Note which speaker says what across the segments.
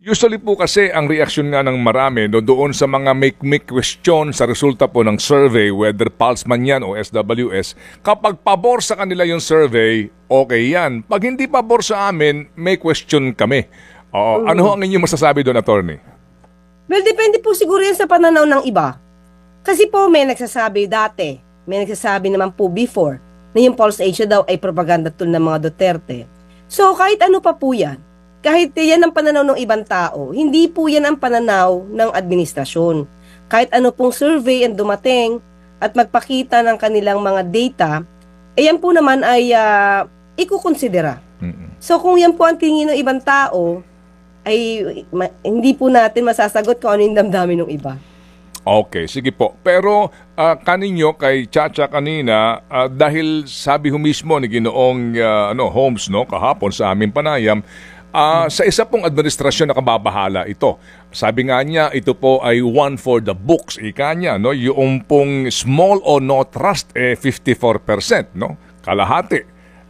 Speaker 1: Usually po kasi ang reaksyon nga ng marami no, doon sa mga make question sa resulta po ng survey, whether Pulse man yan o SWS, kapag pabor sa kanila yung survey, okay yan. Pag hindi pabor sa amin, may question kami. Ano ang inyong masasabi doon, attorney?
Speaker 2: Well, depende po siguro yan sa pananaw ng iba. Kasi po may nagsasabi dati, may nagsasabi naman po before, na yung Pulse Asia daw ay propaganda tool ng mga Duterte. So kahit ano pa po yan, kahit yan ang pananaw ng ibang tao, hindi po yan ang pananaw ng administrasyon. Kahit ano pong survey ang dumating at magpakita ng kanilang mga data, yan po naman ay ikukonsidera. So kung yan po ang tingin ng ibang tao, ay hindi po natin masasagot kung ano yung damdamin ng iba.
Speaker 1: Okay, sige po. Pero kaninyo kay Chacha kanina, dahil sabi ho mismo ni Ginoong Holmes kahapon sa aming panayam, sa isa pong administrasyon na kababahala ito. Sabi nga niya, ito po ay one for the books. Ika niya, yung pong small or no trust, 54%, kalahati.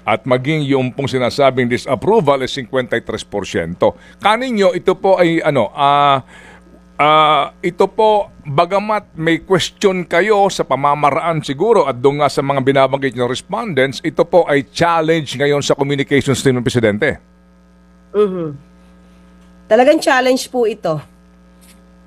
Speaker 1: At maging yung pong sinasabing disapproval ay 53%. Kaninyo, ito po ay, ito po, bagamat may question kayo sa pamamaraan siguro at doon nga sa mga binabanggit ng respondents, ito po ay challenge ngayon sa communications team ng Presidente.
Speaker 2: Talagang challenge po ito.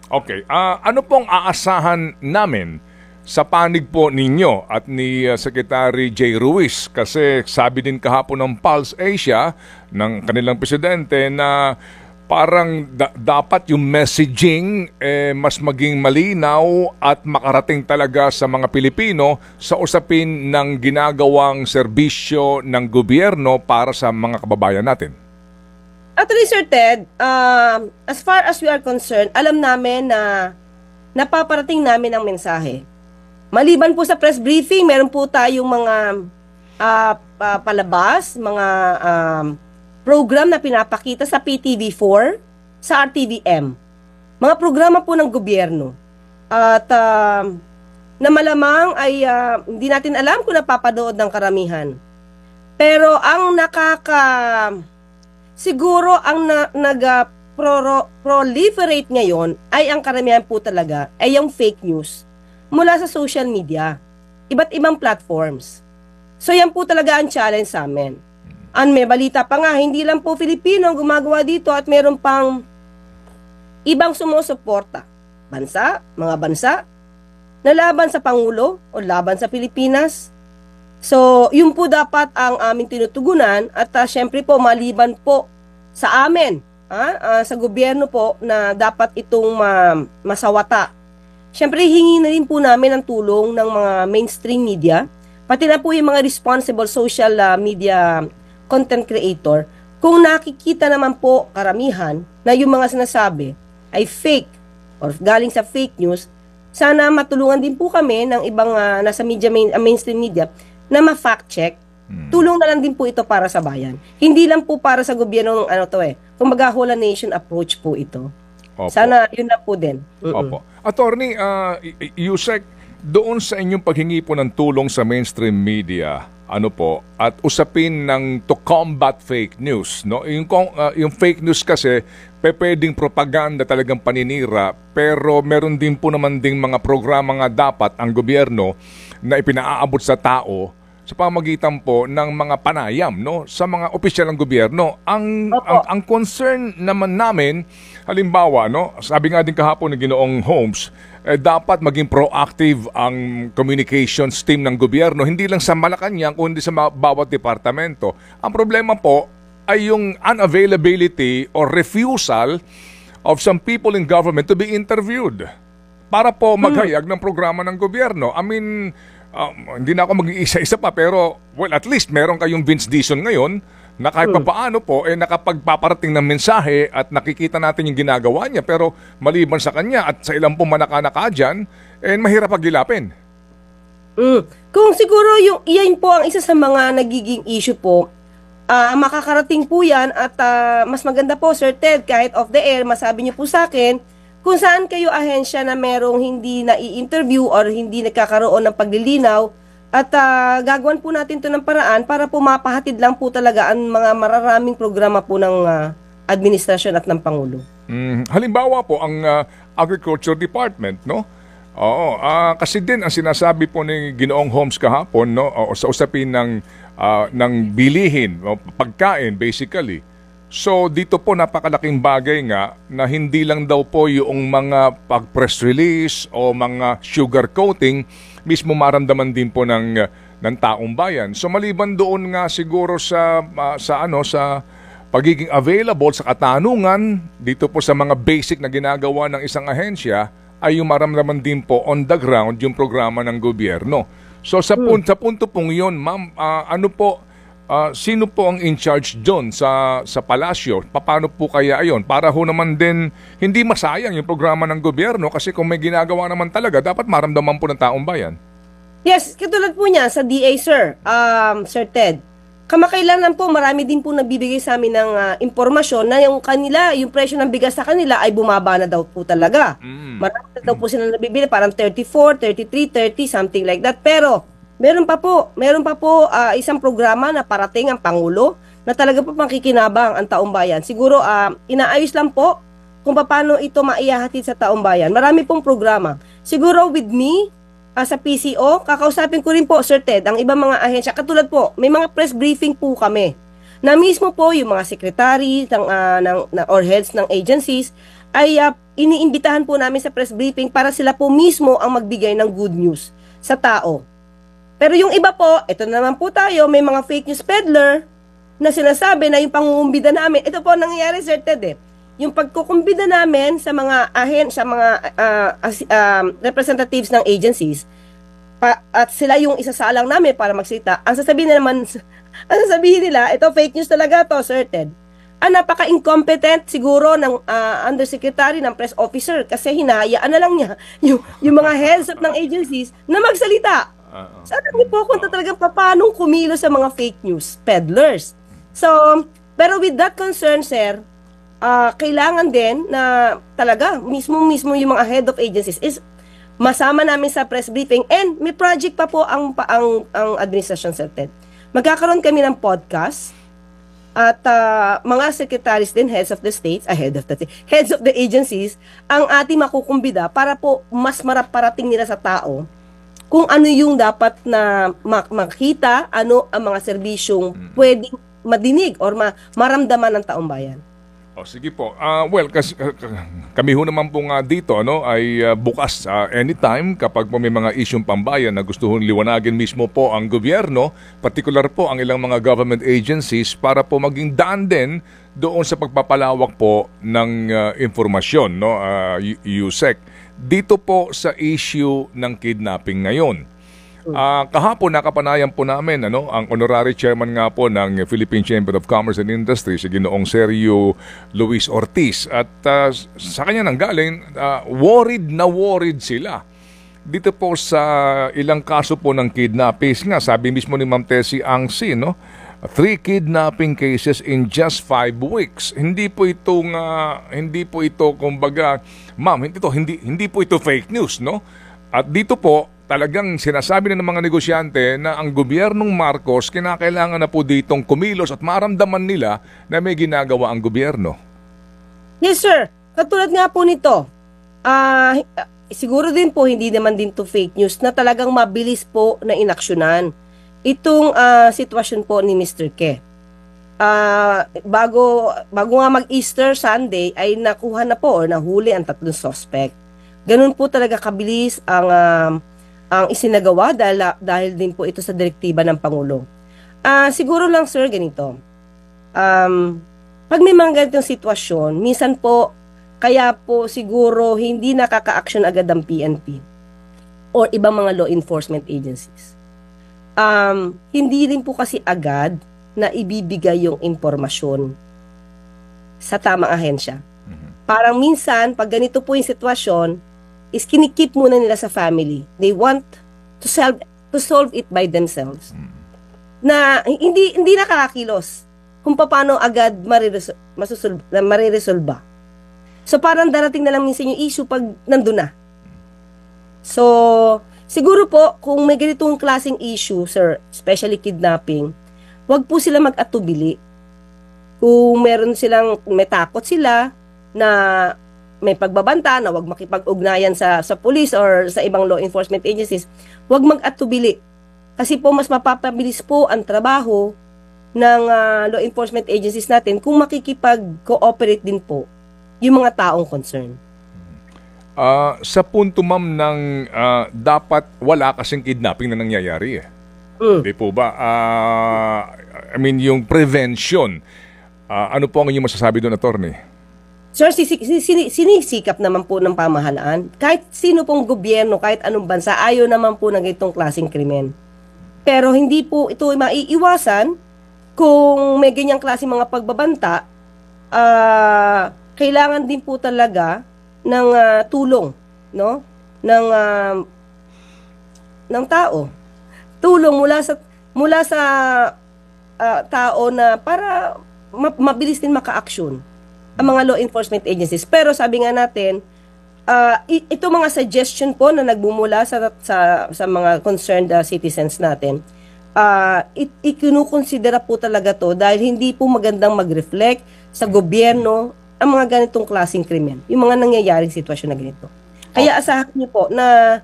Speaker 1: Okay. Ano pong aasahan namin sa panig po ninyo at ni Secretary J. Ruiz? Kasi sabi din kahapon ng Pulse Asia ng kanilang presidente na parang dapat yung messaging mas maging malinaw at makarating talaga sa mga Pilipino sa usapin ng ginagawang serbisyo ng gobyerno para sa mga kababayan natin.
Speaker 2: Actually, Sir Ted, as far as we are concerned, alam namin na napaparating namin ang mensahe. Maliban po sa press briefing, meron po tayong mga palabas, mga program na pinapakita sa PTV4, sa RTVM. Mga programa po ng gobyerno. At na malamang ay hindi natin alam kung napapanood ng karamihan. Pero ang siguro ang proliferate ngayon ay ang karamihan po talaga ay yung fake news mula sa social media, iba't ibang platforms. So yan po talaga ang challenge sa amin. May balita pa nga, hindi lang po Filipino ang gumagawa dito at meron pang ibang sumusuporta. Mga bansa, na laban sa Pangulo o laban sa Pilipinas. So, yun po dapat ang aming tinutugunan at syempre po maliban po sa amin, sa gobyerno po na dapat itong masawata. Syempre hingi na rin po namin ang tulong ng mga mainstream media, pati na po yung mga responsible social media content creator. Kung nakikita naman po karamihan na yung mga sinasabi ay fake or galing sa fake news, sana matulungan din po kami ng ibang nasa mainstream media na ma-fact check. Tulong na lang din po ito para sa bayan. Hindi lang po para sa gobyerno ng kumbaga whole nation approach po ito. Opo. Sana yun na po din.
Speaker 1: Opo. Attorney, Yusek, doon sa inyong paghingi po ng tulong sa mainstream media, at usapin ng to combat fake news, yung fake news kasi pwedeng propaganda talagang paninira, pero meron din po naman ding mga programa nga dapat ang gobyerno na ipinaaabot sa tao sa pamagitan po ng mga panayam sa mga opisyal ng gobyerno. Ang concern naman namin, halimbawa, sabi nga din kahapon ng Ginoong Holmes, dapat maging proactive ang communications team ng gobyerno, hindi lang sa Malacanang kundi sa bawat departamento. Ang problema po ay yung unavailability or refusal of some people in government to be interviewed para po maghayag ng programa ng gobyerno. I mean, hindi na ako mag-iisa-isa pa, pero at least meron kayong Vince Dizon ngayon na kahit pa paano po nakapagpaparating ng mensahe at nakikita natin yung ginagawa niya, pero maliban sa kanya at sa ilang pumanaka-naka dyan, mahirap paghilapin.
Speaker 2: Kung siguro yan po ang isa sa mga nagiging issue po, makakarating po yan at mas maganda po, Sir Ted, kahit off the air, masabi niyo po sa akin kung saan kayo ahensya na merong hindi na-i-interview or hindi nagkakaroon ng paglilinaw at gagawin po natin ito ng paraan para po mapahatid lang po talaga ang mga mararaming programa po ng administrasyon at ng Pangulo.
Speaker 1: Halimbawa po ang Agriculture Department, no? Oo, kasi din ang sinasabi po ni Ginoong Holmes kahapon, no, sa usapin ng bilihin, o pagkain basically. So dito po napakalaking bagay nga na hindi lang daw po yung mga pag-press release o mga sugar coating mismo maramdaman din po ng taong bayan. So maliban doon nga siguro sa pagiging available sa katanungan dito po sa mga basic na ginagawa ng isang ahensya, ay yung maramdaman din po on the ground yung programa ng gobyerno. So sa punto pong yun, ma'am, sino po ang in charge doon sa palasyo? Paano po kaya ayon? Para ho naman din hindi masayang yung programa ng gobyerno kasi kung may ginagawa naman talaga, dapat maramdaman po ng taong bayan.
Speaker 2: Yes, katulad po niya sa DA, sir, Sir Ted. Kamakailan lang po, marami din po nagbibigay sa amin ng impormasyon na yung presyo ng bigas sa kanila ay bumaba na daw po talaga. Marami na daw po sila nabibili, parang 34, 33, 30, something like that. Pero, meron pa po isang programa na parating ang Pangulo na talaga po makikinabang ang taong bayan. Siguro, inaayos lang po kung paano ito maihahatid sa taong bayan. Marami pong programa. Siguro with me, sa PCO, kakausapin ko rin po, Sir Ted, ang ibang mga ahensya. Katulad po, may mga press briefing po kami na mismo po yung mga secretary or heads ng agencies ay iniimbitahan po namin sa press briefing para sila po mismo ang magbigay ng good news sa tao. Pero yung iba po, ito naman po tayo, may mga fake news peddler na sinasabi na yung pangungumbida namin. Ito po nangyayari, Sir Ted, yung pagkukumbida namin sa mga representatives ng agencies at sila yung isasalang namin para magsalita, ang sasabihin nila, ito fake news talaga to, Sir Ted. Napaka-incompetent siguro ng undersecretary ng press officer kasi hinahayaan na lang niya yung mga heads up ng agencies na magsalita. Sana niyo po kung talagang paano kumilos sa mga fake news peddlers. So, pero with that concern, sir, kailangan din na talaga mismo yung mga head of agencies is masama namin sa press briefing, and may project pa po ang administration, Sir Ted. Magkakaroon kami ng podcast at mga secretaries din, heads of the agencies ang ating makukumbida para po mas maraparating nila sa tao kung ano yung dapat na makita, ano ang mga serbisyong pwedeng madinig or maramdaman ng taong bayan.
Speaker 1: Sige po. Kasi kami ho naman po nga dito ay bukas anytime kapag po may mga isyong pambayan na gusto hong liwanagin mismo po ang gobyerno, particular po ang ilang mga government agencies para po maging daan din doon sa pagpapalawak po ng informasyon, USEC. Dito po sa issue ng kidnapping ngayon. Kahapon nakapanayan po namin ang honorary chairman nga po ng Philippine Chamber of Commerce and Industry, si Ginoong Sergio Luis Ortiz, at sa kanya nanggaling worried sila dito po sa ilang kaso po ng kidnapping. Nga sabi mismo ni Ma'am Tessie Angsi, 3 kidnapping cases in just 5 weeks. Hindi po ito kumbaga, ma'am, hindi po ito fake news, At dito po talagang sinasabi na ng mga negosyante na ang gobyernong Marcos kinakailangan na po ditong kumilos at maramdaman nila na may ginagawa ang gobyerno.
Speaker 2: Yes, sir. Katulad nga po nito, siguro din po hindi naman din to fake news na talagang mabilis po na inaksyonan itong sitwasyon po ni Mr. Ke. Bago nga mag-Easter Sunday ay nakuha na po o nahuli ang 3 suspect. Ganun po talaga kabilis ang isinagawa dahil din po ito sa direktiba ng Pangulo. Siguro lang, sir, ganito. Pag may mga ganitong sitwasyon, minsan po, kaya po siguro hindi nakaka-action agad ang PNP or ibang mga law enforcement agencies. Hindi rin po kasi agad na ibibigay yung informasyon sa tamang ahensya. Parang minsan, pag ganito po yung sitwasyon, is kinikip muna nila sa family. They want to solve it by themselves. Na hindi nakakakilos kung paano agad mariresolba. So parang darating na lang minsan yung issue pag nandun na. So siguro po kung may ganitong klaseng issue, sir, especially kidnapping, wag po sila mag-atubili. Kung may takot sila na may pagbabanta na wag makipag-ugnayan sa police or sa ibang law enforcement agencies, wag mag-atubili. Kasi po mas mapapabilis po ang trabaho ng law enforcement agencies natin kung makikipag-cooperate din po yung mga taong concerned.
Speaker 1: Sa punto ma'am ng dapat wala kasing kidnapping na nangyayari Di po ba? I mean, yung prevention. Ano po ang inyong masasabi doon, attorney?
Speaker 2: Sir, sinisikap naman po ng pamahalaan. Kahit sino pong gobyerno, kahit anong bansa, ayaw naman po ng itong klaseng krimen. Pero hindi po ito maiiwasan kung may ganyang klaseng mga pagbabanta. Kailangan din po talaga ng tulong, no? Ng tao. Tulong mula sa tao na para mabilis din maka-action ang mga law enforcement agencies. Pero sabi nga natin, ito mga suggestion po na nagbumula sa mga concerned citizens natin, ikinukonsidera po talaga to dahil hindi po magandang mag-reflect sa gobyerno ang mga ganitong klaseng krimen, yung mga nangyayaring sitwasyon na ganito. Kaya asahan niyo po na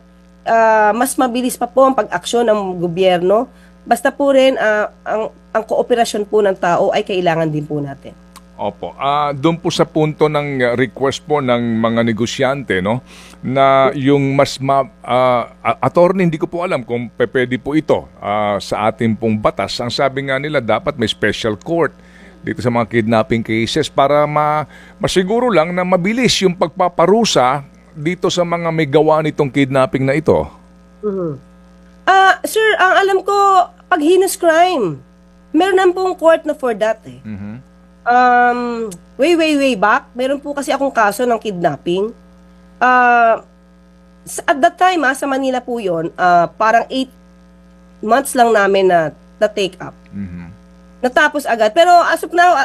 Speaker 2: mas mabilis pa po ang pag-aksyon ng gobyerno, basta po rin ang kooperasyon po ng tao ay kailangan din po natin.
Speaker 1: Opo. Doon po sa punto ng request po ng mga negosyante, no, na yung mas attorney, hindi ko po alam kung pwede po ito sa ating pong batas. Ang sabi nga nila, dapat may special court dito sa mga kidnapping cases para masiguro lang na mabilis yung pagpaparusa dito sa mga may gawa nitong kidnapping na ito.
Speaker 2: Sir, ang alam ko, pag heinous crime, meron na pong court na for that way back, meron po kasi akong kaso ng kidnapping. At that time, sa Manila po yun, parang 8 months lang namin na take up. Natapos agad. Pero as of now,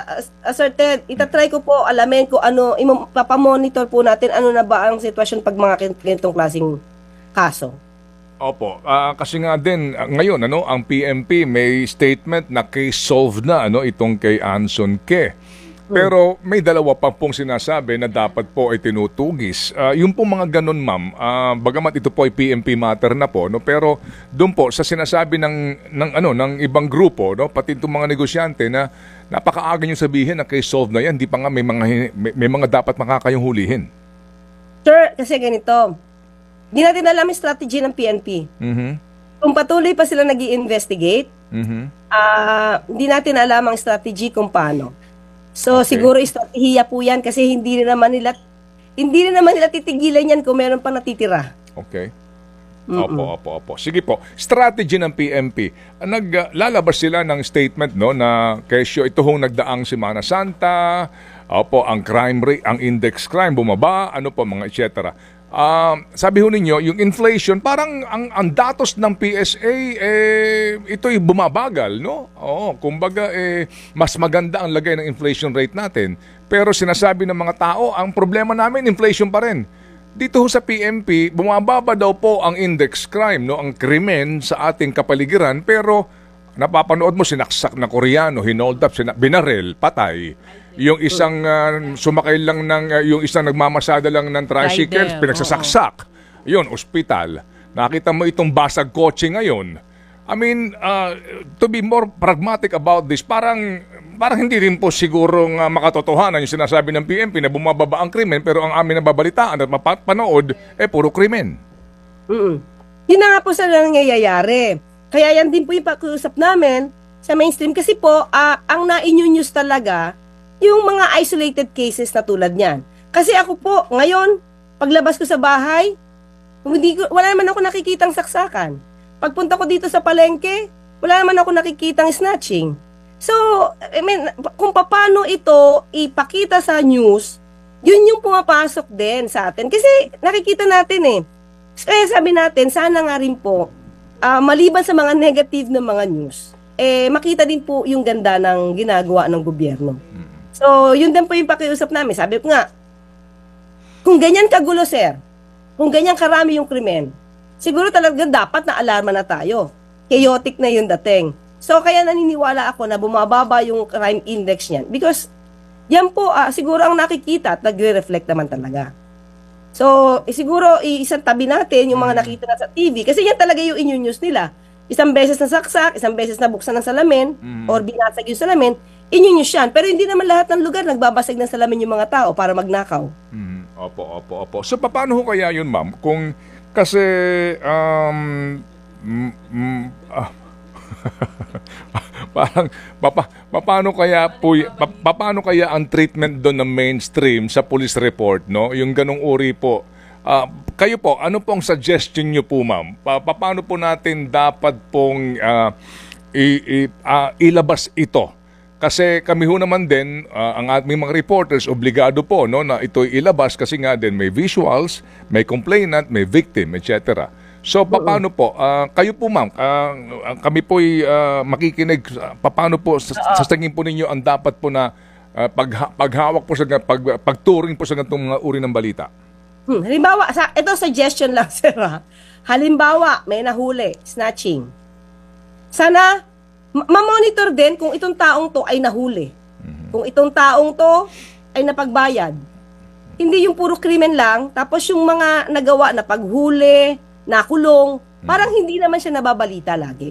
Speaker 2: Sir Ted, itatry ko po alamin ko ano, papamonitor po natin ano na ba ang sitwasyon pag mga ganitong klaseng kaso.
Speaker 1: Opo. Kasi nga din, ngayon, ang PNP may statement na case solved na itong kay Anson Ke. Pero may dalawa pa pong sinasabi na dapat po ay tinutugis. Yung pong mga ganun, ma'am, bagamat ito po ay PNP matter na po, pero doon po sa sinasabi ng ibang grupo, pati itong mga negosyante na napakaaga yung sabihin na case solved na yan, di pa nga may mga dapat makakayong hulihin.
Speaker 2: Sir, kasi ganito, di natin alam yung strategy ng PNP. Kung patuloy pa sila nag-i-investigate, hindi natin alam ang strategy kung paano. So, siguro estratehiya po yan kasi hindi rin naman nila titigilan yan kung meron pa natitira.
Speaker 1: Okay. Opo. Sige po. Strategy ng PNP. Naglalabas sila ng statement na kesyo ito hong nagdaang Semana Santa, ang crime rate, ang index crime bumaba, mga etc. Sabi ho ninyo, yung inflation, parang ang datos ng PSA, ito'y bumabagal, no? Kumbaga, mas maganda ang lagay ng inflation rate natin. Pero sinasabi ng mga tao, ang problema namin, inflation pa rin. Dito ho sa PNP, bumababa daw po ang index crime, no? Ang krimen sa ating kapaligiran, pero napapanood mo, sinaksak na Koreano, hinold up, binarel, patay. Yung isang sumakay lang yung isang nagmamasada lang ng tricycle, pinagsasaksak. Yun, ospital. Nakita mo itong basag kotse ngayon. I mean, to be more pragmatic about this, parang hindi rin po sigurong makatotohanan yung sinasabi ng PNP na bumababa ang krimen, pero ang amin na babalitaan at mapapanood, puro krimen.
Speaker 2: Yun na nga po sa nangyayari. Kaya yan din po yung pag-uusap namin sa mainstream. Kasi po, ang na-news talaga, yung mga isolated cases na tulad niyan. Kasi ako po, ngayon, paglabas ko sa bahay, wala naman ako nakikitang saksakan. Pagpunta ko dito sa palengke, wala naman ako nakikitang snatching. So, I mean, kung paano ito ipakita sa news, yun yung pumapasok din sa atin. Kasi nakikita natin Kaya sabi natin, sana nga rin po, maliban sa mga negative na mga news, makita din po yung ganda ng ginagawa ng gobyerno. So, yun din po yung pakiusap namin. Sabi ko nga, kung ganyan kagulo, sir, kung ganyan karami yung krimen, siguro talaga dapat na alarma na tayo. Chaotic na yung dating. So, kaya naniniwala ako na bumababa yung crime index niyan. Because, Yan po, siguro ang nakikita at nagre-reflect naman talaga. So, siguro isang tabi natin yung mga nakita na sa TV kasi yan talaga yung news nila. Isang beses na saksak, isang beses na buksan ng salamin or binasag yung salamin, news yan. Pero hindi naman lahat ng lugar nagbabasag ng salamin yung mga tao para magnakaw.
Speaker 1: Opo. So, paano ho kaya yun, ma'am? Kung, kasi, parang, paano kaya ang treatment doon ng mainstream sa police report, no? Yung ganong uri po. Kayo po, ano pong suggestion nyo po, ma'am? Paano po natin dapat pong ilabas ito? Kasi kami ho naman din, ang aming mga reporters, obligado po no, na ito'y ilabas kasi nga din may visuals, may complainant, may victim, etc. So, paano po? Kayo po, ma'am, kami po'y makikinig. Paano po, sa tingin po ninyo, ang dapat po na paghawak po sa pagturing po sa ganitong mga uri ng balita?
Speaker 2: Halimbawa, ito suggestion lang, sir. Halimbawa, may nahuli, snatching. Sana, ma-monitor din kung itong taong to ay nahuli. Kung itong taong to ay napagbayad. Hindi yung puro krimen lang, tapos yung mga nagawa na paghuli, nakulong, parang hindi naman siya nababalita lagi.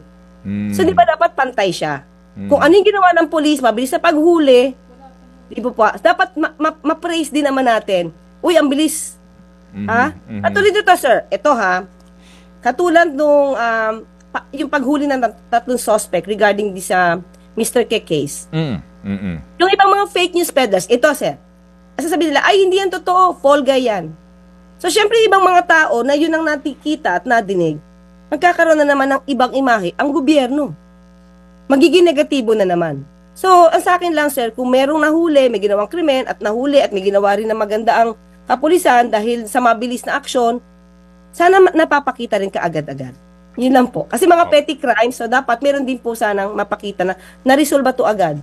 Speaker 2: So, di ba dapat pantay siya? Kung ano yung ginawa ng polis, mabilis na paghuli, di ba po, dapat ma-praise din naman natin. Uy, ang bilis. At tuloy dito, sir, ito katulad nung yung paghuli ng tatlong suspect regarding this Mr. K case. Yung ibang mga fake news peddlers, ito, sir, sasabihin nila, ay, hindi yan totoo, fall guy yan. So, syempre, ibang mga tao na yun ang nakikita at nadinig, magkakaroon na naman ng ibang imahe ang gobyerno. Magiging negatibo na naman. So, ang sa akin lang, sir, kung merong nahuli, may ginawang krimen, at nahuli at may ginawa rin na maganda ang kapulisan dahil sa mabilis na aksyon, sana napapakita rin kaagad-agad. Yun lang po. Kasi mga petty crimes, so dapat meron din po sanang mapakita na na-resolve to agad.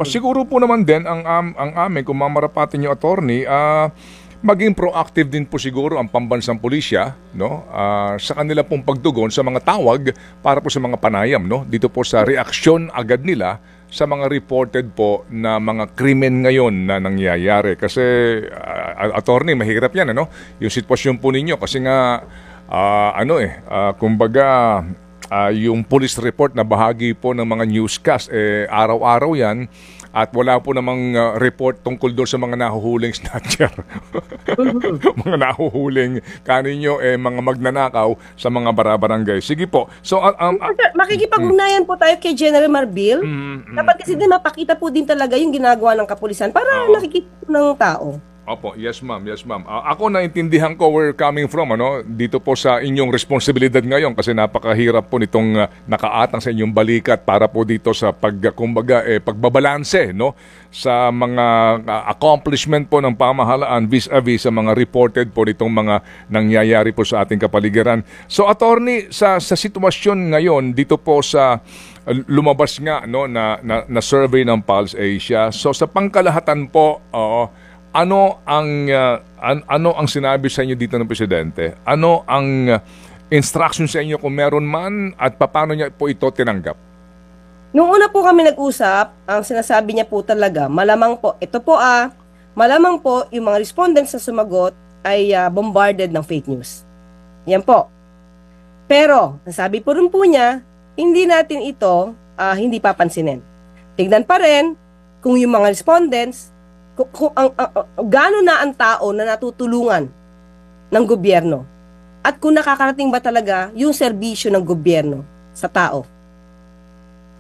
Speaker 1: Siguro po naman din, ang amin, kung mamarapatin yung attorney, maging proactive din po siguro ang pambansang pulisya, no? Sa kanila pong pagtugon sa mga tawag para po sa mga panayam, no? Dito po sa reaksyon agad nila sa mga reported po na mga krimen ngayon na nangyayari. Kasi, attorney, mahirap yan, ano? Yung sitwasyon po ninyo kasi nga kumbaga yung police report na bahagi po ng mga newscast, araw-araw yan at wala po namang report tungkol doon sa mga nahuhuling snatcher. Mga nahuhuling kaninyo, mga magnanakaw sa mga barabarangay. Sige po. So,
Speaker 2: makikipag-ugnayan po tayo kay General Marbil. Dapat kasi din mapakita po din talaga yung ginagawa ng kapulisan para nakikita po ng tao.
Speaker 1: Opo, yes ma'am. Ako naintindihan ko where coming from, dito po sa inyong responsibilidad ngayon kasi napakahirap po nitong nakaatang sa inyong balikat para po dito sa pagbabalanse, no, sa mga accomplishment po ng pamahalaan vis-a-vis sa mga reported po nitong mga nangyayari po sa ating kapaligiran. So, attorney, sa sitwasyon ngayon dito po sa lumabas nga, no, na survey ng Pulse Asia. So, sa pangkalahatan po, ano ang sinabi sa inyo dito ng Presidente? Ano ang instruction sa inyo kung meron man at paano niya po ito tinanggap?
Speaker 2: Nung una po kami nag-usap, ang sinasabi niya po talaga, malamang po yung mga respondents na sumagot ay bombarded ng fake news. Yan po. Pero, nasabi po rin po niya, hindi natin ito hindi papansinin. Tignan pa rin kung yung mga respondents gaano na ang tao na natutulungan ng gobyerno at kung nakakarating ba talaga yung serbisyo ng gobyerno sa tao.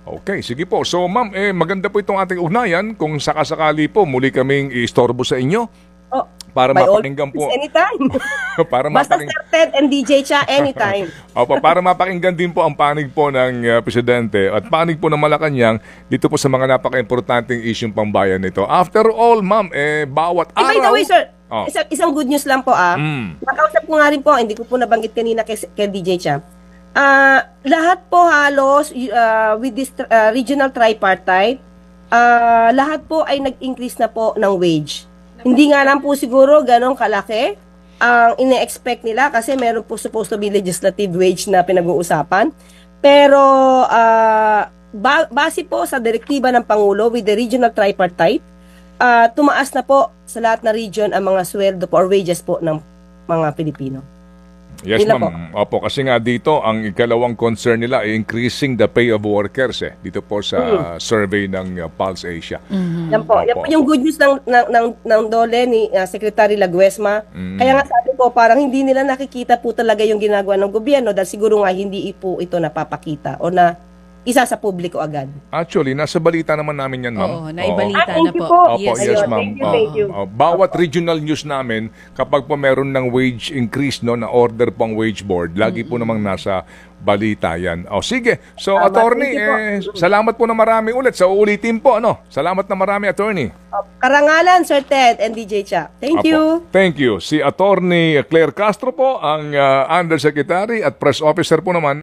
Speaker 1: Okay, sige po. So ma'am, maganda po itong ating ugnayan kung sakasakali po muli kaming istorbo sa inyo. Para mapakinggan po.
Speaker 2: Anytime. Basta Sir Ted and DJ Cha, anytime.
Speaker 1: Opo, para mapakinggan din po ang panig po ng Presidente at panig po ng Malacanang dito po sa mga napaka-importanting isyong pambayan nito. After all, ma'am, bawat araw...
Speaker 2: By the way, sir, isang good news lang po. Nakausap ko nga rin po, hindi ko po nabanggit kanina kay DJ Cha. Lahat po halos with this regional tripartite, lahat po ay nag-increase na po ng wage. Hindi nga lang po siguro ganong kalaki ang ine-expect nila kasi meron po supposed to be legislative wage na pinag-uusapan. Pero base po sa direktiba ng Pangulo with the regional tripartite, tumaas na po sa lahat na region ang mga sweldo po or wages po ng mga Pilipino.
Speaker 1: Yes,
Speaker 2: Yun na
Speaker 1: ma'am. Opo, kasi nga dito, ang ikalawang concern nila ay increasing the pay of workers dito po sa survey ng Pulse Asia.
Speaker 2: Yan po. Yan po yung good news ng DOLE ni Secretary Laguesma. Kaya nga sabi ko, parang hindi nila nakikita po talaga yung ginagawa ng gobyerno dahil siguro nga hindi po ito napapakita o na isa sa publiko agad.
Speaker 1: Actually, nasa balita naman namin yan, ma'am.
Speaker 3: Oo, naibalita
Speaker 2: thank
Speaker 3: na
Speaker 2: you
Speaker 3: po.
Speaker 2: po.
Speaker 1: Opo,
Speaker 3: Yes,
Speaker 1: yes,
Speaker 2: Ayun,
Speaker 1: ma'am.
Speaker 2: thank you.
Speaker 1: Bawat regional news namin, kapag po meron ng wage increase, no, na order pang wage board, lagi po namang nasa balita yan. Sige. So,
Speaker 2: Tama,
Speaker 1: attorney,
Speaker 2: thank you po.
Speaker 1: salamat po na marami ulit sa uulitin po. Salamat na marami, attorney.
Speaker 2: Karangalan, Sir Ted and DJ Cha. Thank
Speaker 1: Apo.
Speaker 2: you.
Speaker 1: Thank you. Si Attorney Claire Castro po, ang Undersecretary at Press Officer po naman